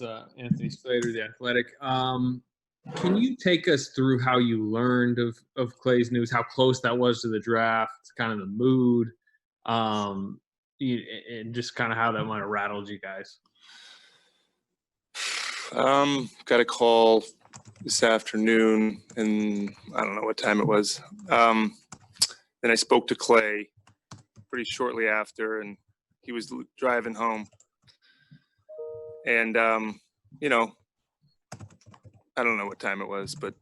Anthony Slater, The Athletic. Can you take us through how you learned of Klay's news, how close that was to the draft, kind of the mood, and just kind of how that might have rattled you guys? Got a call this afternoon, and I don't know what time it was. Then I spoke to Klay pretty shortly after, and he was driving home. And, I don't know what time it was, but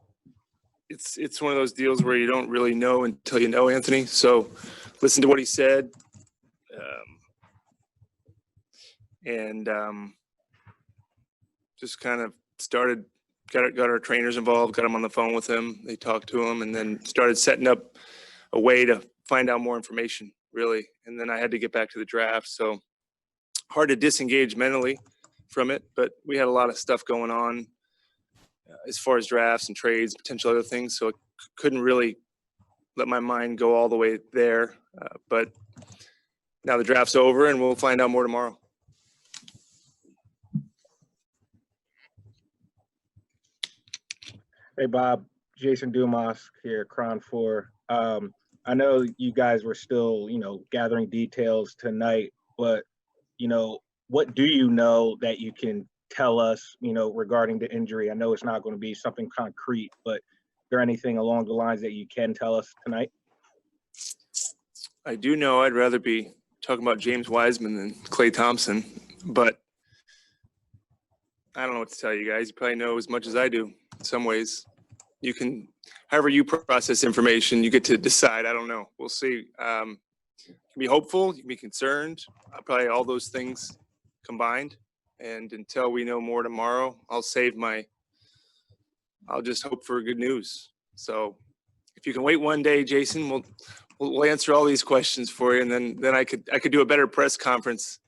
it's one of those deals where you don't really know until you know, Anthony. So listen to what he said. Just kind of started, got our trainers involved, got them on the phone with him. They talked to him, and then started setting up a way to find out more information, really. And then I had to get back to the draft. So hard to disengage mentally from it, but we had a lot of stuff going on as far as drafts and trades, potential other things. So I couldn't really let my mind go all the way there. But now the draft's over, and we'll find out more tomorrow. Hey, Bob, Jason Dumas here, Cron 4. I know you guys were still, gathering details tonight, but, what do you know that you can tell us, regarding the injury? I know it's not going to be something concrete, but is there anything along the lines that you can tell us tonight? I do know I'd rather be talking about James Wiseman than Klay Thompson, but I don't know what to tell you guys. You probably know as much as I do in some ways. You can, however you process information, you get to decide. I don't know. We'll see. You can be hopeful, you can be concerned, probably all those things combined. And until we know more tomorrow, I'll just hope for good news. So if you can wait one day, Jason, we'll answer all these questions for you, and then I could do a better press conference,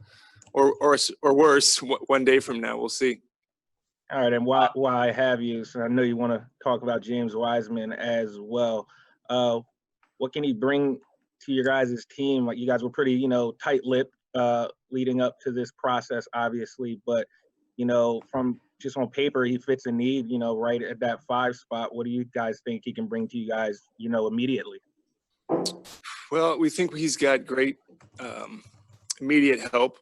or worse, one day from now. We'll see. All right, and while I have you, so I know you want to talk about James Wiseman as well. What can he bring to your guys' team? Like, you guys were pretty, tight-lipped leading up to this process, obviously, but from just on paper, he fits a need, right at that 5 spot. What do you guys think he can bring to you guys, immediately? Well, we think he's got great immediate help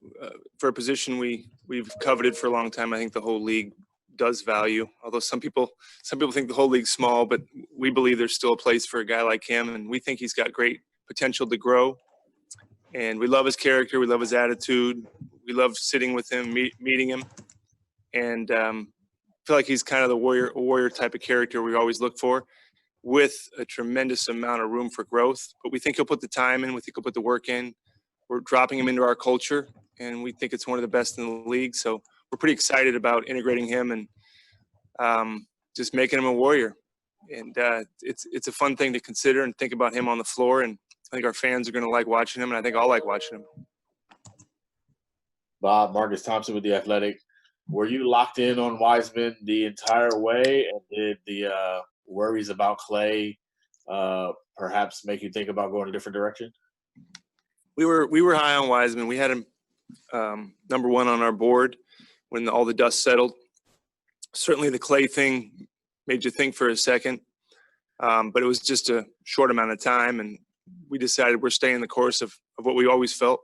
for a position we've coveted for a long time. I think the whole league does value, although some people think the whole league's small, but we believe there's still a place for a guy like him, and we think he's got great potential to grow. And we love his character, we love his attitude, we love sitting with him, meeting him, and feel like he's kind of the warrior type of character we always look for, with a tremendous amount of room for growth. But we think he'll put the time in, we think he'll put the work in. We're dropping him into our culture, and we think it's one of the best in the league. So we're pretty excited about integrating him and just making him a warrior. And it's a fun thing to consider and think about him on the floor. And I think our fans are going to like watching him, and I think I'll like watching him. Bob, Marcus Thompson with The Athletic. Were you locked in on Wiseman the entire way, and did the worries about Klay perhaps make you think about going a different direction? We were high on Wiseman. We had him number one on our board when all the dust settled. Certainly the Klay thing made you think for a second, but it was just a short amount of time, and we decided we're staying the course of what we always felt.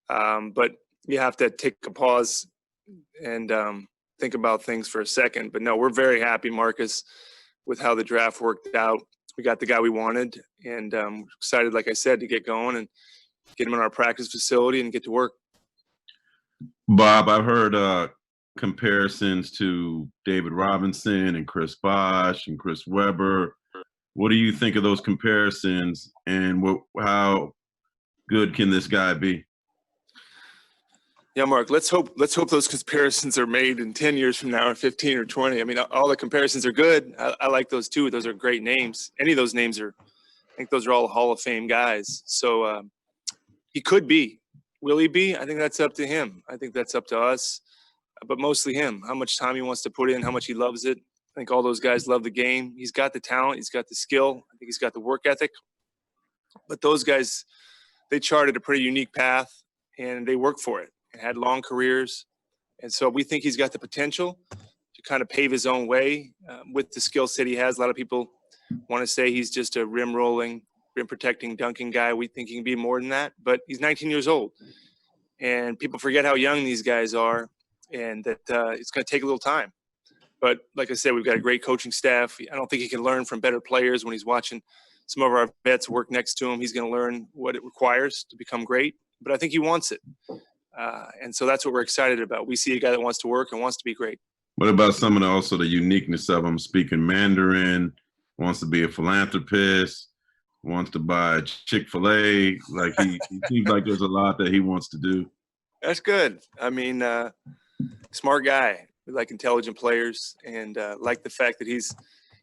But you have to take a pause and think about things for a second. But no, we're very happy, Marcus, with how the draft worked out. We got the guy we wanted, and excited, like I said, to get going and get him in our practice facility and get to work. Bob, I've heard comparisons to David Robinson and Chris Bosh and Chris Webber. What do you think of those comparisons, and how good can this guy be? Yeah, Mark, let's hope those comparisons are made in 10 years from now, or 15 or 20. I mean, all the comparisons are good. I like those too. Those are great names. Any of those names I think those are all Hall of Fame guys. So he could be. Will he be? I think that's up to him. I think that's up to us, but mostly him. How much time he wants to put in, how much he loves it. I think all those guys love the game. He's got the talent. He's got the skill. I think he's got the work ethic. But those guys, they charted a pretty unique path, and they worked for it. And had long careers, And so we think he's got the potential to kind of pave his own way with the skill set he has. A lot of people want to say he's just a rim rolling, rim protecting, dunking guy. We think he can be more than that, but he's 19 years old. And people forget how young these guys are, and that it's going to take a little time. But like I said, we've got a great coaching staff. I don't think he can learn from better players when he's watching some of our vets work next to him. He's going to learn what it requires to become great, but I think he wants it. And so that's what we're excited about. We see a guy that wants to work and wants to be great. What about some of the uniqueness of him? Speaking Mandarin, wants to be a philanthropist, wants to buy Chick-fil-A. Like he seems like there's a lot that he wants to do. That's good. I mean, smart guy. We like intelligent players, and like the fact that he's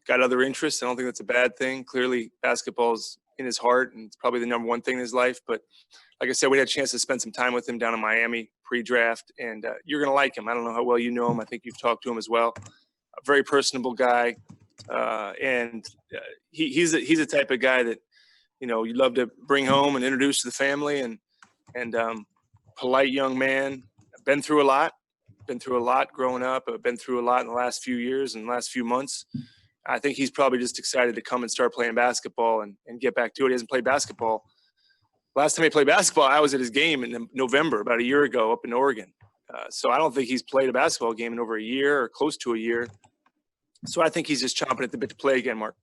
got other interests. I don't think that's a bad thing. Clearly, basketball's in his heart, and it's probably the number one thing in his life. But like I said, we had a chance to spend some time with him down in Miami pre-draft, and you're going to like him. I don't know how well you know him. I think you've talked to him as well. A very personable guy, and he's a type of guy that, you know, you'd love to bring home and introduce to the family, and polite young man. Been through a lot growing up. I've been through a lot in the last few years and last few months. I think he's probably just excited to come and start playing basketball and get back to it. He hasn't played basketball. Last time he played basketball, I was at his game in November, about a year ago, up in Oregon. So I don't think he's played a basketball game in over a year or close to a year. So I think he's just chomping at the bit to play again, Mark.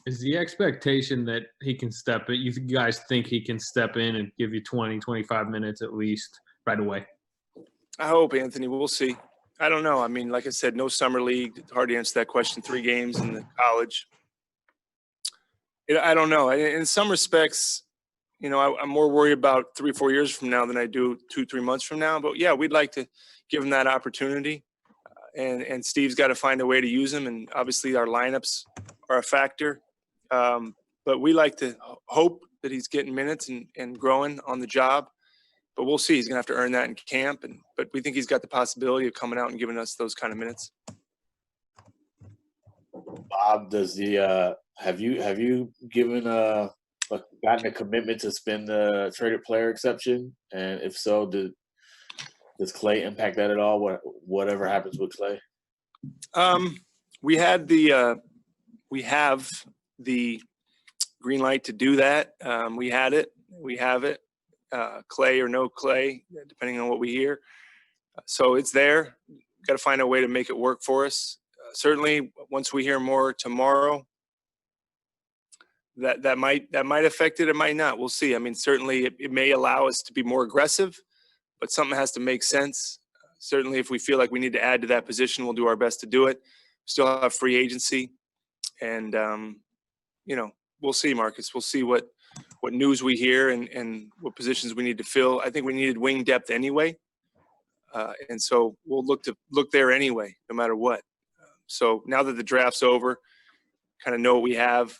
Is the expectation that he can step in? You guys think he can step in and give you 20, 25 minutes at least right away? I hope, Anthony. We'll see. I don't know. I mean, like I said, no summer league. It's hard to answer that question. 3 games in the college. I don't know. In some respects, you know, I'm more worried about 3 or 4 years from now than I do 2 or 3 months from now. But yeah, we'd like to give him that opportunity. And Steve's got to find a way to use him. And obviously our lineups are a factor. But we like to hope that he's getting minutes and growing on the job. But we'll see. He's going to have to earn that in camp. But we think he's got the possibility of coming out and giving us those kind of minutes. Bob, does have you given gotten a commitment to spend the traded player exception? And if so, does Klay impact that at all? Whatever happens with Klay? We have the green light to do that. We have it. Klay or no Klay, depending on what we hear. So it's there. Got to find a way to make it work for us. Certainly, once we hear more tomorrow, that might affect it. It might not. We'll see. I mean, certainly it may allow us to be more aggressive, but something has to make sense. Certainly, if we feel like we need to add to that position, we'll do our best to do it. Still have free agency, and you know, we'll see, Marcus. We'll see what news we hear and what positions we need to fill. I think we needed wing depth anyway, and so we'll look there anyway, no matter what. So now that the draft's over, kind of know what we have.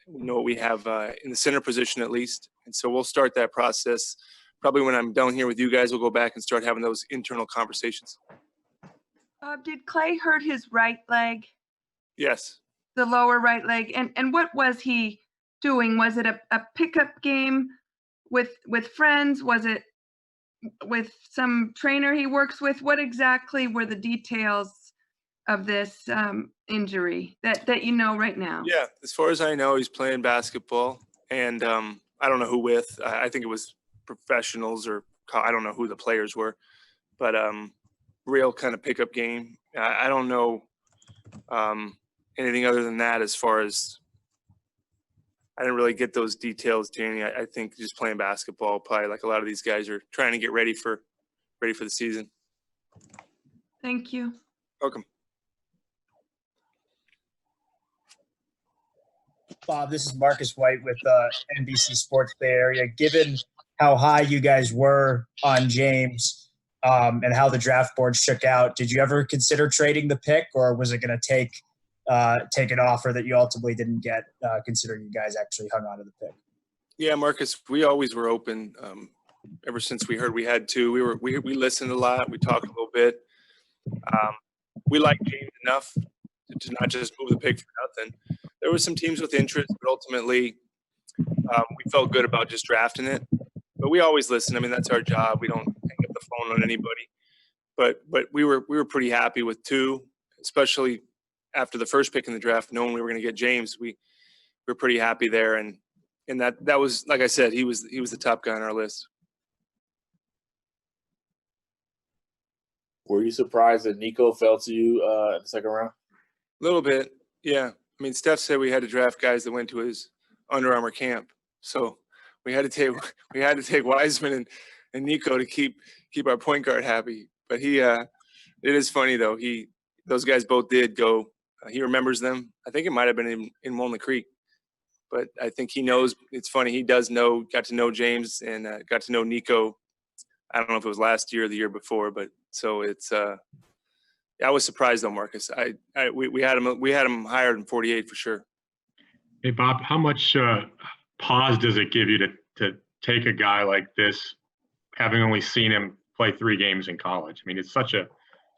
We know what we have in the center position at least, and so we'll start that process. Probably when I'm done here with you guys, we'll go back and start having those internal conversations. Did Klay hurt his right leg? Yes. The lower right leg, and what was he doing? Was it a pickup game with friends? Was it with some trainer he works with? What exactly were the details of this injury that you know right now? Yeah, as far as I know, he's playing basketball, and I don't know who with. I think it was professionals, or I don't know who the players were, but real kind of pickup game. I don't know anything other than that. As far as I didn't really get those details, Danny. I think just playing basketball, probably like a lot of these guys are trying to get ready for the season. Thank you. Welcome. Bob, this is Marcus White with NBC Sports Bay Area. Given how high you guys were on James and how the draft board shook out, did you ever consider trading the pick, or was it going to take an offer that you ultimately didn't get, considering you guys actually hung on to the pick? Yeah, Marcus, we always were open. Ever since we heard we had two, we listened a lot. We talked a little bit. We liked James enough to not just move the pick for nothing. There were some teams with interest, but ultimately we felt good about just drafting it. But we always listen. I mean, that's our job. We don't hang up the the phone on anybody. But we were pretty happy with 2, especially after the first pick in the draft, knowing we were going to get James. We were pretty happy there, and that was, like I said, he was the top guy on our list. Were you surprised that Nico fell to you in the second round? A little bit, yeah. I mean, Steph said we had to draft guys that went to his Under Armour camp, so we had to take Wiseman and Nico to keep our point guard happy. But it is funny though. Those guys both did go. He remembers them. I think it might have been in Walnut Creek, but I think he knows. It's funny. He does know. Got to know James and got to know Nico. I don't know if it was last year or the year before, but so it's. I was surprised though, Marcus. We had him higher than 48 for sure. Hey Bob, how much pause does it give you to take a guy like this, having only seen him play 3 games in college? I mean,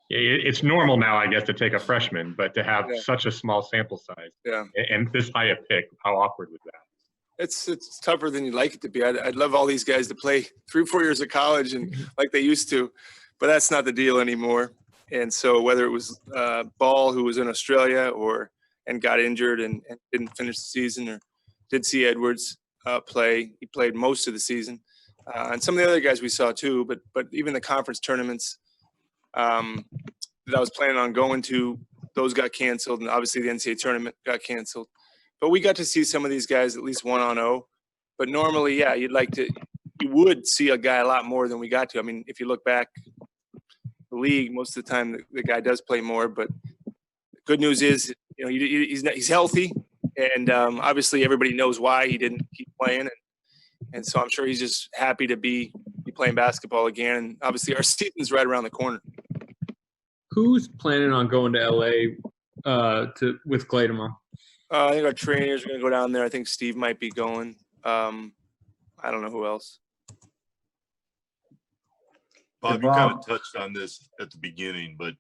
it's normal now, I guess, to take a freshman, but to have such a small sample size, and this high a pick, how awkward was that? It's tougher than you'd like it to be. I'd love all these guys to play 3 or 4 years of college and like they used to, but that's not the deal anymore. And so whether it was Ball, who was in Australia and got injured and didn't finish the season, or did see Edwards play, he played most of the season, and some of the other guys we saw too. But even the conference tournaments that I was planning on going to, those got canceled, and obviously the NCAA tournament got canceled. But we got to see some of these guys at least 1-on-0. But normally, you would see a guy a lot more than we got to. I mean, if you look back, the league, most of the time the guy does play more. But the good news is, he's healthy, and obviously everybody knows why he didn't keep playing, and so I'm sure he's just happy to be playing basketball again. And obviously our season's right around the corner. Who's planning on going to LA with Klay tomorrow? I think our trainers are going to go down there. I think Steve might be going. I don't know who else. Bob, you kind of touched on this at the beginning, but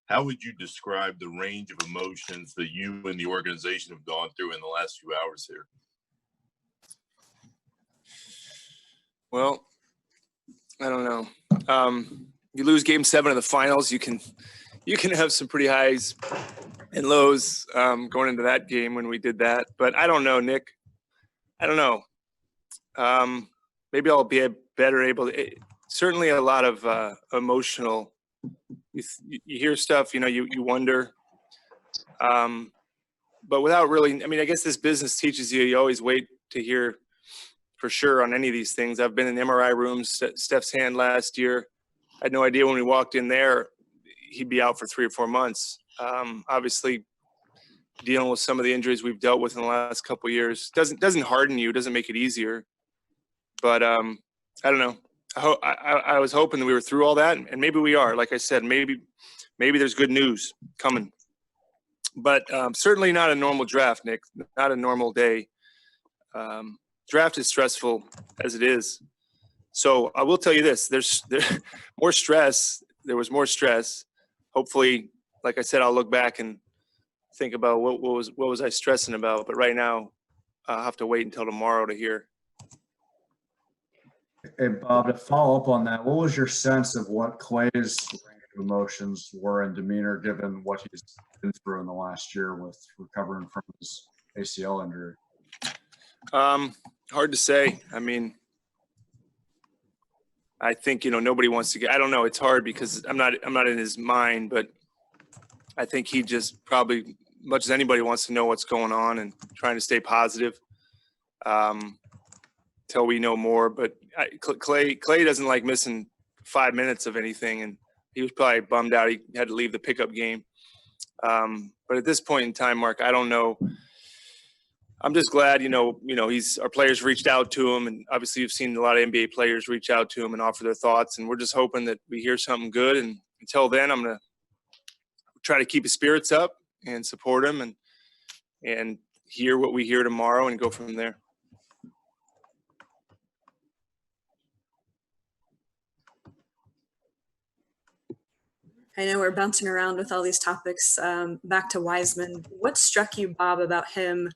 how would you describe the range of emotions that you and the organization have gone through in the last few hours here? Well, I don't know. You lose Game 7 of the finals, you can have some pretty highs and lows going into that game when we did that. But I don't know, Nick. I don't know. Maybe I'll be better able to. Certainly a lot of emotional. You hear stuff, you wonder. But without really, I mean, I guess this business teaches you always wait to hear for sure on any of these things. I've been in MRI rooms, Steph's hand last year. I had no idea when we walked in there, he'd be out for 3 or 4 months. Obviously, dealing with some of the injuries we've dealt with in the last couple of years doesn't harden you, doesn't make it easier. But I don't know. I was hoping that we were through all that, and maybe we are. Like I said, maybe there's good news coming. But certainly not a normal draft, Nick. Not a normal day. Draft is stressful as it is. So I will tell you this: there's more stress. There was more stress. Hopefully, like I said, I'll look back and think about what was I stressing about. But right now, I'll have to wait until tomorrow to hear. Hey, Bob, to follow up on that, what was your sense of what Klay's range of emotions were and demeanor given what he's been through in the last year with recovering from his ACL injury? Hard to say. I mean, I think, nobody wants to get, I don't know. It's hard because I'm not in his mind, but I think he just probably, much as anybody, wants to know what's going on and trying to stay positive till we know more. But Klay doesn't like missing 5 minutes of anything, and he was probably bummed out he had to leave the pickup game. But at this point in time, Mark, I don't know. I'm just glad, our players reached out to him, and obviously you've seen a lot of NBA players reach out to him and offer their thoughts, and we're just hoping that we hear something good. And until then, I'm going to try to keep his spirits up and support him and hear what we hear tomorrow and go from there. I know we're bouncing around with all these topics. Back to Wiseman. What struck you, Bob, about him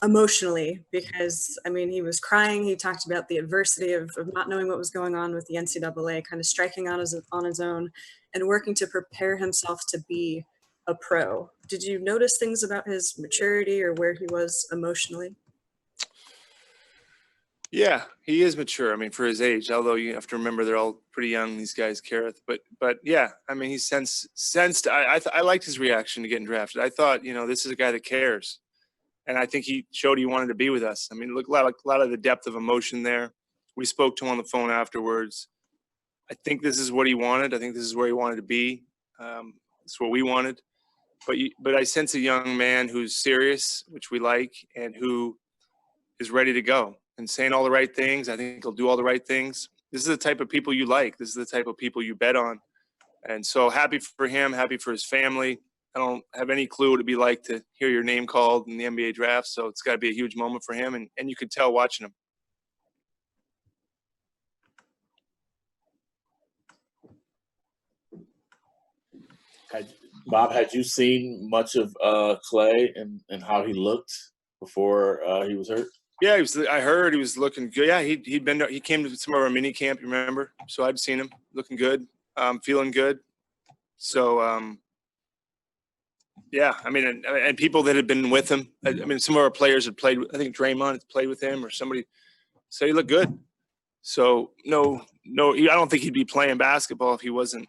emotionally, because I mean, he was crying. He talked about the adversity of not knowing what was going on with the NCAA, kind of striking on his own and working to prepare himself to be a pro. Did you notice things about his maturity or where he was emotionally? Yeah, he is mature. I mean, for his age, although you have to remember they're all pretty young, these guys, Kareth. But yeah, I mean, he sensed. I liked his reaction to getting drafted. I thought, this is a guy that cares. And I think he showed he wanted to be with us. I mean, look, a lot of the depth of emotion there. We spoke to him on the phone afterwards. I think this is what he wanted. I think this is where he wanted to be. It's what we wanted. But I sense a young man who's serious, which we like, and who is ready to go and saying all the right things. I think he'll do all the right things. This is the type of people you like. This is the type of people you bet on. And so happy for him, happy for his family. I don't have any clue what it'd be like to hear your name called in the NBA draft. So it's got to be a huge moment for him. And you could tell watching him. Bob, had you seen much of Klay and how he looked before he was hurt? Yeah, I heard he was looking good. Yeah, he came to some of our mini camp, you remember? So I'd seen him looking good, feeling good. So, yeah, I mean, and people that had been with him. I mean, some of our players had played. I think Draymond had played with him, or somebody. So he looked good. So no, I don't think he'd be playing basketball if he wasn't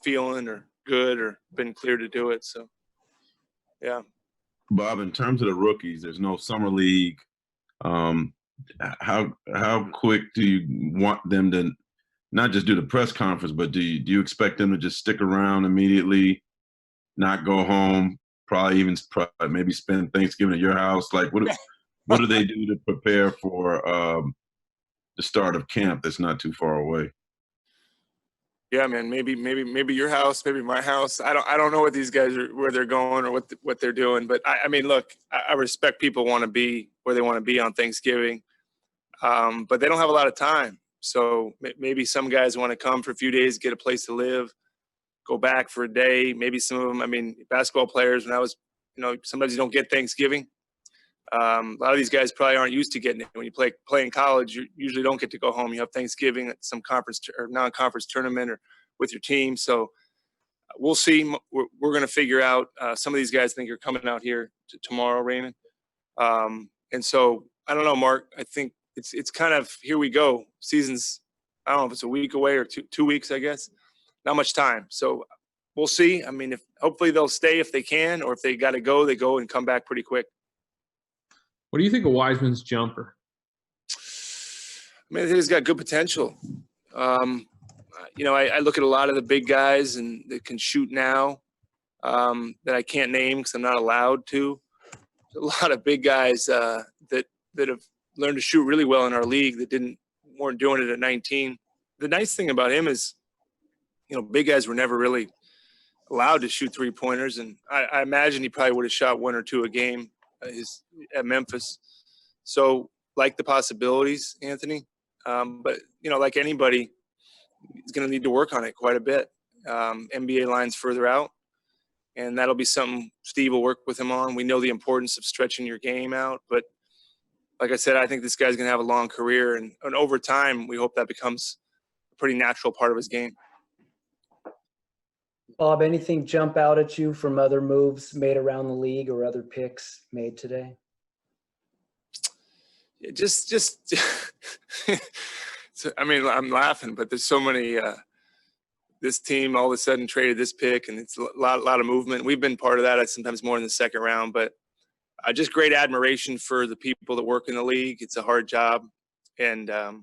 feeling or good or been cleared to do it. So, yeah. Bob, in terms of the rookies, there's no summer league. How quick do you want them to not just do the press conference, but do you expect them to just stick around immediately, not go home, probably even maybe spend Thanksgiving at your house? Like, what do they do to prepare for the start of camp that's not too far away? Yeah, man. Maybe your house, maybe my house. I don't know what these guys are, where they're going or what they're doing. But I mean, look, I respect people want to be where they want to be on Thanksgiving, but they don't have a lot of time. So maybe some guys want to come for a few days, get a place to live, go back for a day. Maybe some of them. I mean, basketball players. When I was, sometimes you don't get Thanksgiving. A lot of these guys probably aren't used to getting it. When you play in college, you usually don't get to go home. You have Thanksgiving at some conference or non-conference tournament or with your team. So we'll see. We're going to figure out. Some of these guys think are coming out here tomorrow, Raymond. And so I don't know, Mark. I think it's kind of here we go. Season's, I don't know if it's a week away or 2 weeks, I guess. Not much time. So we'll see. I mean, hopefully they'll stay if they can, or if they got to go, they go and come back pretty quick. What do you think of Wiseman's jumper? I mean, I think he's got good potential. I look at a lot of the big guys and that can shoot now that I can't name because I'm not allowed to. There's a lot of big guys that have learned to shoot really well in our league that weren't doing it at 19. The nice thing about him is, big guys were never really allowed to shoot 3-pointers, and I imagine he probably would have shot 1 or 2 a game at Memphis. So like the possibilities, Anthony. But, like anybody, he's going to need to work on it quite a bit. NBA line's further out, and that'll be something Steve will work with him on. We know the importance of stretching your game out. But like I said, I think this guy's going to have a long career. And over time, we hope that becomes a pretty natural part of his game. Bob, anything jump out at you from other moves made around the league or other picks made today? Just so, I mean, I'm laughing, but there's so many. This team all of a sudden traded this pick, and it's a lot of movement. We've been part of that. Sometimes more in the second round, but just great admiration for the people that work in the league. It's a hard job, and a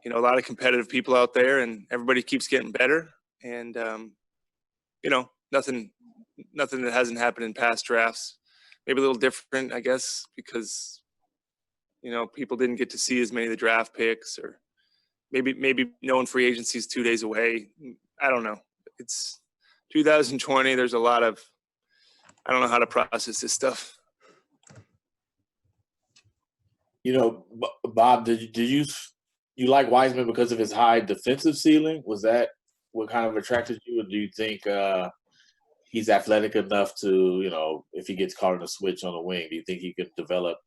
lot of competitive people out there, and everybody keeps getting better. And nothing that hasn't happened in past drafts. Maybe a little different, I guess, because people didn't get to see as many of the draft picks, or maybe knowing free agency is 2 days away. I don't know. It's 2020. There's a lot of, I don't know how to process this stuff. Bob, did you like Wiseman because of his high defensive ceiling? Was that what kind of attracted you, or do you think he's athletic enough to, if he gets caught in a switch on the wing, do you think he could develop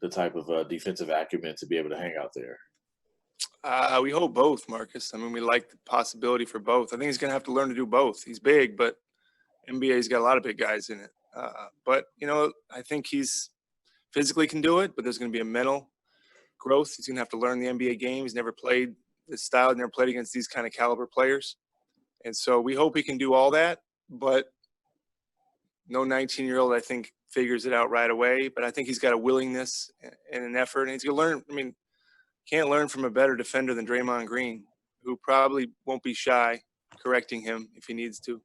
the type of defensive acumen to be able to hang out there? We hope both, Marcus. I mean, we like the possibility for both. I think he's going to have to learn to do both. He's big, but NBA's got a lot of big guys in it. But, you know, I think he's physically can do it, but there's going to be a mental growth. He's going to have to learn the NBA game. He's never played this style, never played against these kind of caliber players. And so we hope he can do all that, but no 19-year-old, I think, figures it out right away. But I think he's got a willingness and an effort, and he's going to learn. I mean, can't learn from a better defender than Draymond Green, who probably won't be shy correcting him if he needs to.